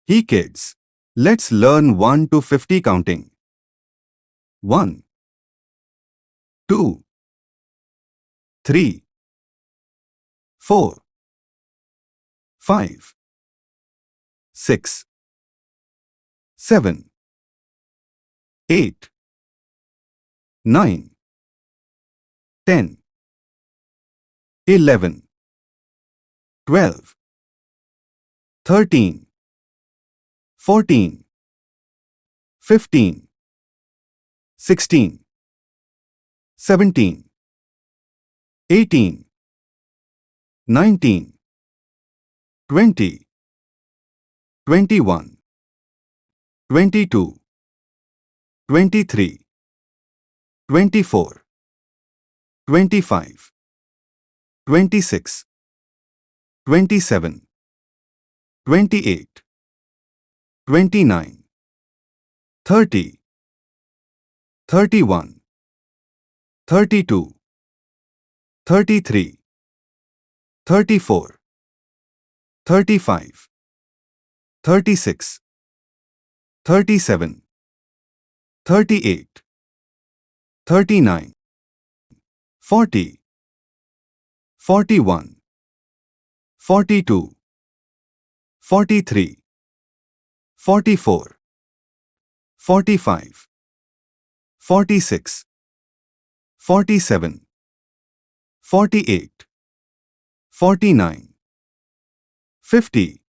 Hey kids, let's learn 1 to 50 counting. 1, 2, 3, 4, 5, 6, 7, 8, 9, 10, 11, 12, 13, 14, 15, 16, 17, 18, 19, 20, 21, 22, 23, 24, 25, 26, 27, 28, 29, 30, 31, 32, 33, 34, 35, 36, 37, 38, 39, 40, 41, 42, 43, 44, 45, 46, 47, 48, 49, 50,